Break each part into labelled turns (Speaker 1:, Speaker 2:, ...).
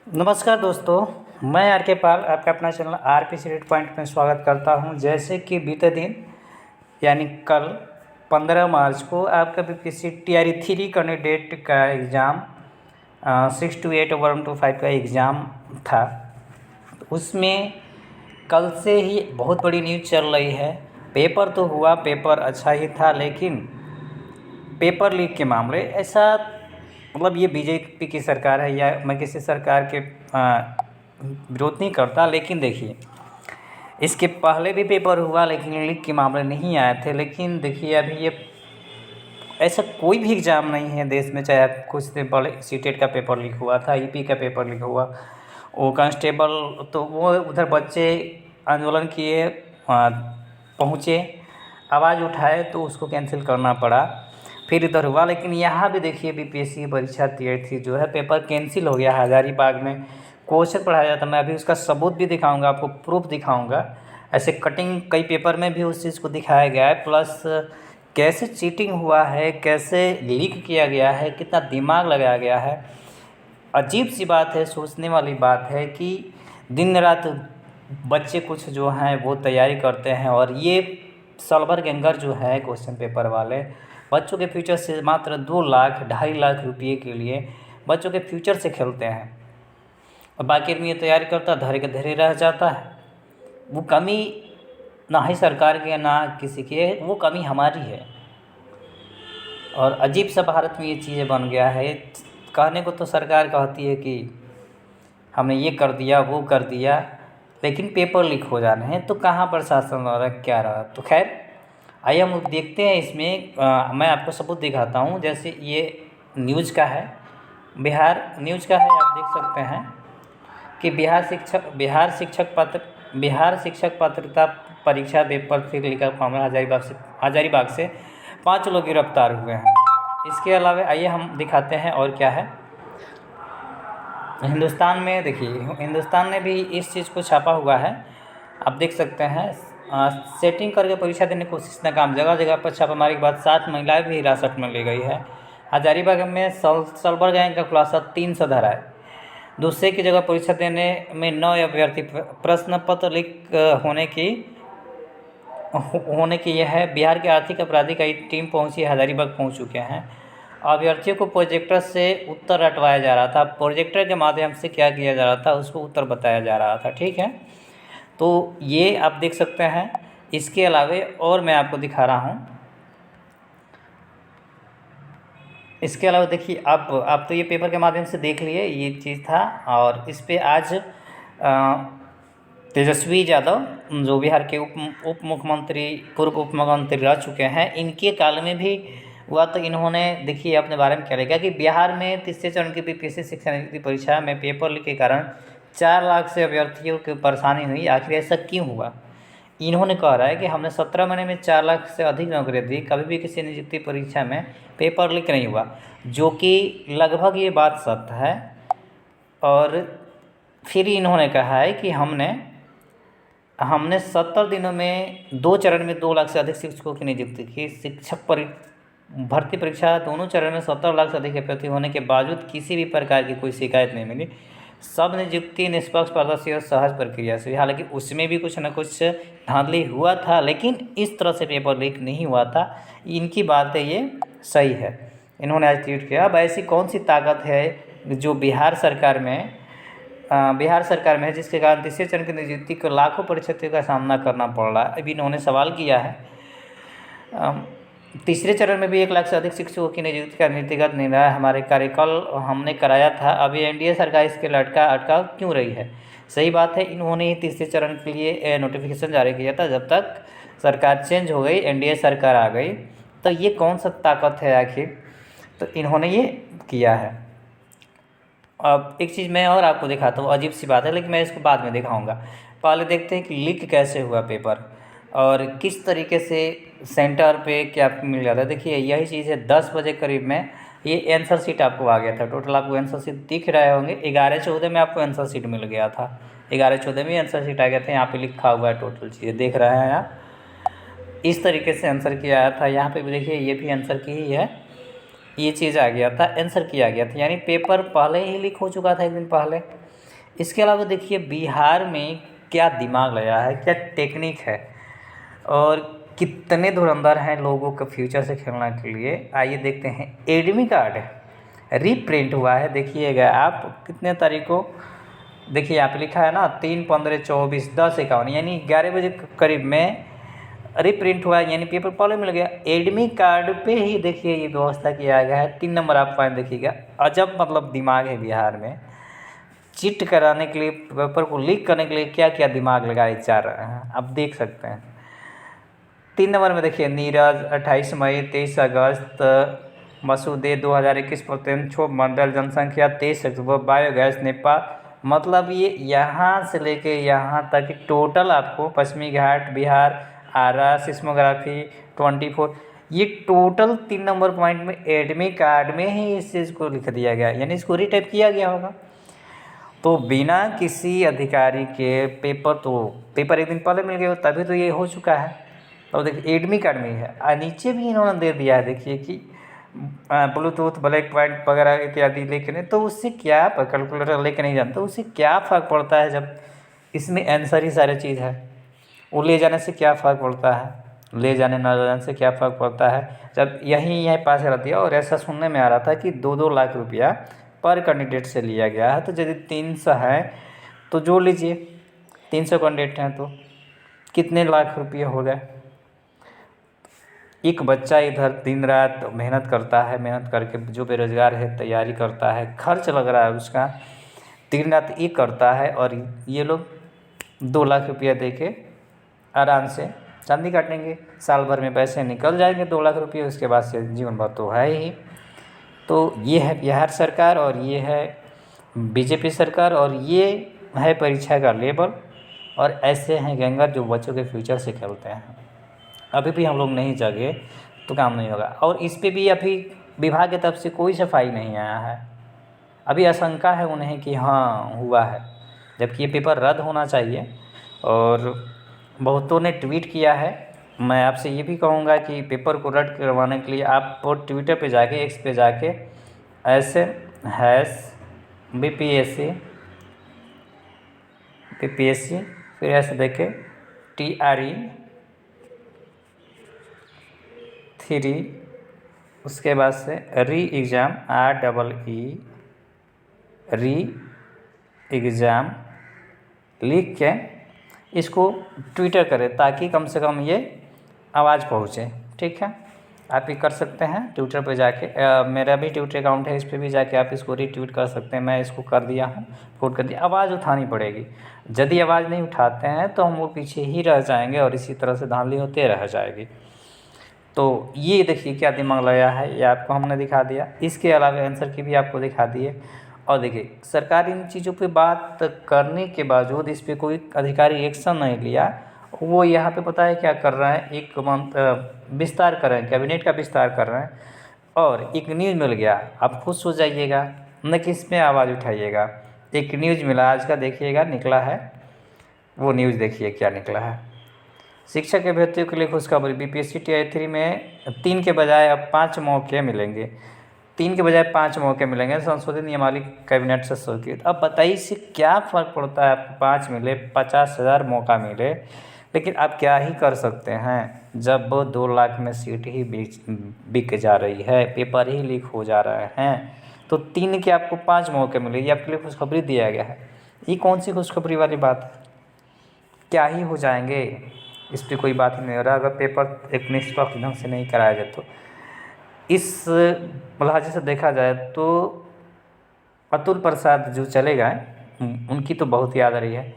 Speaker 1: नमस्कार दोस्तों, मैं आर के पाल आपका अपना channel R P C rate point में स्वागत करता हूं। जैसे कि बीते दिन यानी कल 15 मार्च को आपका बीपीएससी टीआरई 3 कैंडिडेट का एग्ज़ाम 6 to 8 1 to 5 का एग्ज़ाम था। उसमें कल से ही बहुत बड़ी न्यूज़ चल रही है। पेपर तो हुआ, पेपर अच्छा ही था, लेकिन पेपर लीक के मामले ऐसा मतलब ये बीजेपी की सरकार है या मैं किसी सरकार के विरोध नहीं करता, लेकिन देखिए इसके पहले भी पेपर हुआ लेकिन लीक के मामले नहीं आए थे। लेकिन देखिए अभी ये ऐसा कोई भी एग्ज़ाम नहीं है देश में, चाहे कुछ दिन पहले सीटेट का पेपर लीक हुआ था, ईपी का पेपर लीक हुआ, वो कांस्टेबल तो वो उधर बच्चे आंदोलन किए, पहुँचे, आवाज़ उठाए तो उसको कैंसिल करना पड़ा, फिर इधर हुआ। लेकिन यहाँ भी देखिए बीपीएससी की परीक्षा थी जो है पेपर कैंसिल हो गया। हज़ारीबाग में क्वेश्चन पढ़ाया जाता, मैं अभी उसका सबूत भी दिखाऊंगा, आपको प्रूफ दिखाऊंगा। ऐसे कटिंग कई पेपर में भी उस चीज़ को दिखाया गया है, प्लस कैसे चीटिंग हुआ है, कैसे लीक किया गया है, कितना दिमाग लगाया गया है। अजीब सी बात है, सोचने वाली बात है कि दिन रात बच्चे कुछ जो हैं वो तैयारी करते हैं और ये सलभर गैंगर जो है क्वेश्चन पेपर वाले बच्चों के फ्यूचर से मात्र 2 लाख 2.5 लाख रुपये के लिए बच्चों के फ्यूचर से खेलते हैं और बाकी आदमी ये तैयारी करता है, धैर्य के धैर्य रह जाता है। वो कमी ना ही सरकार की ना किसी की है, वो कमी हमारी है। और अजीब सा भारत में ये चीज़ें बन गया है। कहने को तो सरकार कहती है कि हमने ये कर दिया वो कर दिया, लेकिन पेपर लीक हो जाने हैं तो कहाँ प्रशासन द्वारा क्या रहा। तो खैर आइए हम देखते हैं इसमें। मैं आपको सबूत दिखाता हूँ। जैसे ये न्यूज़ का है, बिहार न्यूज़ का है, आप देख सकते हैं कि बिहार शिक्षक पात्रता परीक्षा पेपर से लीक मामला हजारीबाग से 5 लोग गिरफ्तार हुए हैं। इसके अलावा आइए हम दिखाते हैं और क्या है। हिंदुस्तान में देखिए, हिंदुस्तान ने भी इस चीज़ को छापा हुआ है, आप देख सकते हैं। सेटिंग करके परीक्षा देने की कोशिश नाकाम, जगह जगह पर छापामारी के बाद 7 महिलाएं भी हिरासत में ली गई है। हजारीबाग में सलभर गैंग का खुलासा 300 धरा है। दूसरे की जगह परीक्षा देने में 9 अभ्यर्थी, प्रश्न पत्र लीक होने की यह है। बिहार के आर्थिक अपराधी का एक टीम पहुंची, हजारीबाग पहुंच चुके हैं। अभ्यर्थियों को प्रोजेक्टर से उत्तर रटवाया जा रहा था, प्रोजेक्टर के माध्यम से क्या किया जा रहा था उसको उत्तर बताया जा रहा था, ठीक है। तो ये आप देख सकते हैं। इसके अलावे और मैं आपको दिखा रहा हूँ। इसके अलावा देखिए आप तो ये पेपर के माध्यम से देख लिए, ये चीज़ था। और इस पे आज तेजस्वी यादव जो बिहार के उप मुख्यमंत्री, पूर्व उप मुख्यमंत्री रह चुके हैं, इनके काल में भी हुआ। तो इन्होंने देखिए अपने बारे में क्या लिखा कि बिहार में तीसरे चरण की बीपीएससी शिक्षा नीति परीक्षा में पेपर लीक के कारण 4 लाख से अभ्यर्थियों की परेशानी हुई। आखिर ऐसा क्यों हुआ? इन्होंने कह रहा है कि हमने 17 महीने में 4 लाख से अधिक नौकरियाँ दी, कभी भी किसी नियुक्ति परीक्षा में पेपर लीक नहीं हुआ, जो कि लगभग ये बात सत्य है। और फिर इन्होंने कहा है कि हमने 70 दिनों में 2 चरण में 2 लाख से अधिक शिक्षकों की नियुक्ति की। भर्ती परीक्षा दोनों चरण में 17 लाख से अधिक अभ्यर्थी होने के बावजूद किसी भी प्रकार की कोई शिकायत नहीं मिली। सब नियुक्ति निष्पक्ष, पारदर्शी और सहज प्रक्रिया से। हालांकि उसमें भी कुछ न कुछ धांधली हुआ था, लेकिन इस तरह से पेपर लीक नहीं हुआ था। इनकी बात है, ये सही है। इन्होंने आज ट्वीट किया। अब ऐसी कौन सी ताकत है जो बिहार सरकार में है, जिसके कारण तीसरे चरण की नियुक्ति को लाखों परीक्षार्थियों का सामना करना पड़ रहा है। अभी इन्होंने सवाल किया है। तीसरे चरण में भी 1 लाख से अधिक शिक्षकों की नियुक्ति का नीतिगत निर्णय हमारे कार्यकाल हमने कराया था। अभी एनडीए सरकार इसके अटकाव क्यों रही है? सही बात है, इन्होंने ही तीसरे चरण के लिए नोटिफिकेशन जारी किया था। जब तक सरकार चेंज हो गई, एनडीए सरकार आ गई, तो ये कौन सा ताकत है आखिर? तो इन्होंने ये किया है। अब एक चीज़ मैं और आपको दिखाता हूँ, अजीब सी बात है, लेकिन मैं इसको बाद में दिखाऊँगा। पहले देखते हैं कि लीक कैसे हुआ पेपर और किस तरीके से सेंटर पे क्या मिल जाता है। देखिए यही चीज़ है, 10 बजे करीब में ये आंसर शीट आपको आ गया था। टोटल आपको आंसर शीट दिख रहे होंगे, 11-14 में आपको आंसर शीट मिल गया था। 11-14 में आंसर शीट आ गया था। यहाँ पे लिखा हुआ है टोटल चीज़ें, देख रहे हैं आप। इस तरीके से आंसर किया आया था। यहाँ पे भी देखिए, ये भी आंसर की ही है, ये चीज़ आ गया था, आंसर किया गया था। यानी पेपर पहले ही लीक हो चुका था एक दिन पहले। इसके अलावा देखिए बिहार में क्या दिमाग लगाया है, क्या टेक्निक है और कितने धुरंधर हैं लोगों के फ्यूचर से खेलने के लिए। आइए देखते हैं। एडमी कार्ड रीप्रिंट हुआ है, देखिएगा आप कितने तारीख को, देखिए यहाँ पे लिखा है ना 3/15/24 10/51 यानी 11 बजे करीब में रीप्रिंट हुआ है, यानी पेपर पहले मिल गया। एडमी कार्ड पे ही देखिए ये व्यवस्था किया गया है। 3 नंबर आप पॉइंट देखिएगा। अजब मतलब दिमाग है बिहार में, चीट कराने के लिए, पेपर को लीक करने के लिए क्या क्या दिमाग लगाए जा रहे हैं आप देख सकते हैं। 3 नंबर में देखिए नीरज 28 मई 23 अगस्त, मसूदे 2021 प्रत्यंशों मंडल जनसंख्या 23 अक्टूबर, बायोगैस नेपाल। मतलब ये यहाँ से लेके यहाँ तक टोटल आपको पश्चिमी घाट बिहार, आरा, सिस्मोग्राफी 24, ये टोटल 3 नंबर पॉइंट में एडमी कार्ड में ही इस चीज़ को लिख दिया गया, यानी इसको रीटाइप किया गया होगा। तो बिना किसी अधिकारी के पेपर एक दिन पहले मिल गए, तभी तो ये हो चुका है। तो देखिए एडमी कार्ड में ही है। और नीचे भी इन्होंने दे दिया है, देखिए कि ब्लूटूथ ब्लैक पॉइंट वगैरह इत्यादि लेके नहीं, तो उससे क्या, कैलकुलेटर लेके नहीं जानता, उससे क्या फ़र्क पड़ता है जब इसमें आंसर ही सारी चीज़ है। वो ले जाने से क्या फ़र्क पड़ता है, ले जाने ना जाने से क्या फ़र्क पड़ता है, जब यहीं पास रहती है। और ऐसा सुनने में आ रहा था कि 2-2 लाख रुपया पर कैंडिडेट से लिया गया है। तो यदि 300 है तो जोड़ लीजिए, 300 कैंडिडेट हैं तो कितने लाख रुपये हो गए। एक बच्चा इधर दिन रात मेहनत करता है, मेहनत करके जो बेरोज़गार है तैयारी करता है, खर्च लग रहा है उसका, दिन रात एक करता है, और ये लोग 2 लाख रुपया दे के आराम से चांदी काटेंगे। साल भर में पैसे निकल जाएंगे 2 लाख रुपये, उसके बाद से जीवन भर तो है ही। तो ये है बिहार सरकार और ये है बीजेपी सरकार और ये है परीक्षा का लेवल। और ऐसे हैं गैंगर जो बच्चों के फ्यूचर से खेलते हैं। अभी भी हम लोग नहीं जागे तो काम नहीं होगा। और इस पे भी अभी विभाग की तरफ से कोई सफाई नहीं आया है। अभी आशंका है उन्हें कि हाँ हुआ है, जबकि ये पेपर रद्द होना चाहिए। और बहुतों ने ट्वीट किया है। मैं आपसे ये भी कहूँगा कि पेपर को रद्द करवाने के लिए आप ट्विटर पे जाके, एक्स पे जाके ऐसे #BPSC फिर ऐसे देखे TRE3 उसके बाद से री एग्ज़ाम री एग्ज़ाम लिख के इसको ट्विटर करें, ताकि कम से कम ये आवाज़ पहुँचे। ठीक है, आप ये कर सकते हैं ट्विटर पे जाके। मेरा भी ट्विटर अकाउंट है, इस पर भी जाके आप इसको रीट्वीट कर सकते हैं। मैं इसको कर दिया हूँ, फॉरवर्ड कर दिया। आवाज़ उठानी पड़ेगी। यदि आवाज़ नहीं उठाते हैं तो हम वो पीछे ही रह जाएंगे और इसी तरह से धांधली होते रह जाएगी। तो ये देखिए क्या दिमाग लगाया है, ये आपको हमने दिखा दिया। इसके अलावा आंसर की भी आपको दिखा दिए। और देखिए सरकार इन चीज़ों पे बात करने के बावजूद इस पे कोई अधिकारी एक्शन नहीं लिया। वो यहाँ पे पता है क्या कर रहे हैं, एक विस्तार कर रहे हैं, कैबिनेट का विस्तार कर रहे हैं। और एक न्यूज़ मिल गया, आप खुश हो जाइएगा, न कि इसमें आवाज़ उठाइएगा। एक न्यूज़ मिला आज का, देखिएगा निकला है, वो न्यूज़ देखिए क्या निकला है। शिक्षक के अभ्यर्थियों के लिए खुशखबरी, BPSC TI3 में 3 के बजाय अब 5 मौके मिलेंगे। 3 के बजाय 5 मौके मिलेंगे, संशोधित नियमावली कैबिनेट से स्वीकृत। अब बताइए इससे क्या फ़र्क पड़ता है, आपको 5 मिले, 50,000 मौका मिले, लेकिन आप क्या ही कर सकते हैं जब 2 लाख में सीट ही बिक जा रही है, पेपर ही लीक हो जा रहे हैं। तो 3 के आपको 5 मौके मिले, ये आपके लिए खुशखबरी दिया गया है। ये कौन सी खुशखबरी वाली बात है, क्या ही हो जाएंगे, इस पर कोई बात ही नहीं हो रहा। अगर पेपर एक निष्पक्ष ढंग से नहीं कराया जाए तो इस लिहाज से देखा जाए तो अतुल प्रसाद जो चले गए, उनकी तो बहुत याद आ रही है।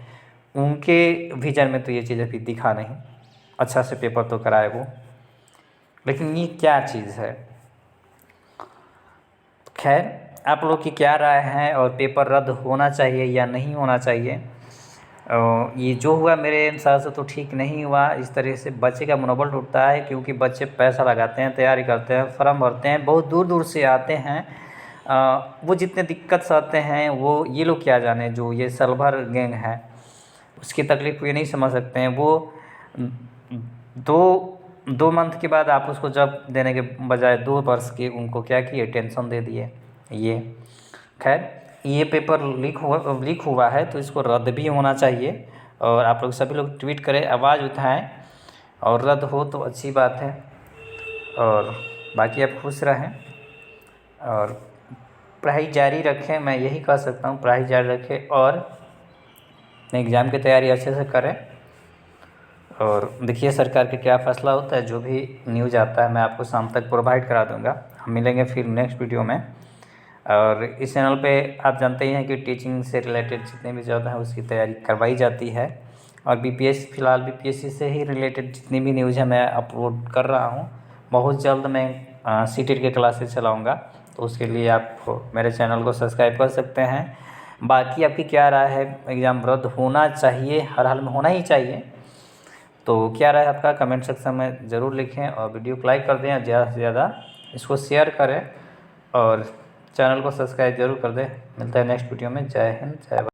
Speaker 1: उनके विजन में तो ये चीज़ अभी दिखा नहीं, अच्छा से पेपर तो कराए वो, लेकिन ये क्या चीज़ है। खैर आप लोग की क्या राय है, और पेपर रद्द होना चाहिए या नहीं होना चाहिए। ये जो हुआ मेरे अनुसार से तो ठीक नहीं हुआ। इस तरह से बच्चे का मनोबल टूटता है, क्योंकि बच्चे पैसा लगाते हैं, तैयारी करते हैं, फॉर्म भरते हैं, बहुत दूर दूर से आते हैं। वो जितने दिक्कत से आते हैं वो ये लोग क्या जाने, जो ये सलभर गैंग है उसकी तकलीफ़ ये नहीं समझ सकते हैं। वो 2 मंथ के बाद आप उसको जब देने के बजाय 2 वर्ष के उनको क्या किए, टेंशन दे दिए। ये खैर ये पेपर लीक हुआ है तो इसको रद्द भी होना चाहिए। और आप लोग सभी लोग ट्वीट करें, आवाज़ उठाएं और रद्द हो तो अच्छी बात है। और बाकी आप खुश रहें और पढ़ाई जारी रखें, मैं यही कह सकता हूँ, पढ़ाई जारी रखें और एग्ज़ाम की तैयारी अच्छे से करें। और देखिए सरकार का क्या फ़ैसला होता है, जो भी न्यूज़ आता है मैं आपको शाम तक प्रोवाइड करा दूँगा। हम मिलेंगे फिर नेक्स्ट वीडियो में। और इस चैनल पे आप जानते ही हैं कि टीचिंग से रिलेटेड जितने भी जॉब हैं उसकी तैयारी करवाई जाती है। और बीपीएससी फ़िलहाल बीपीएससी से ही रिलेटेड जितनी भी न्यूज़ है मैं अपलोड कर रहा हूँ। बहुत जल्द मैं सीटेट के क्लासेस चलाऊँगा, तो उसके लिए आप मेरे चैनल को सब्सक्राइब कर सकते हैं। बाकी आपकी क्या राय है, एग्ज़ाम रद्द होना चाहिए, हर हाल में होना ही चाहिए, तो क्या राय आपका कमेंट सेक्शन में ज़रूर लिखें। और वीडियो को लाइक कर दें और ज़्यादा से ज़्यादा इसको शेयर करें और चैनल को सब्सक्राइब जरूर कर दें। मिलता है नेक्स्ट वीडियो में। जय हिंद, जय भारत।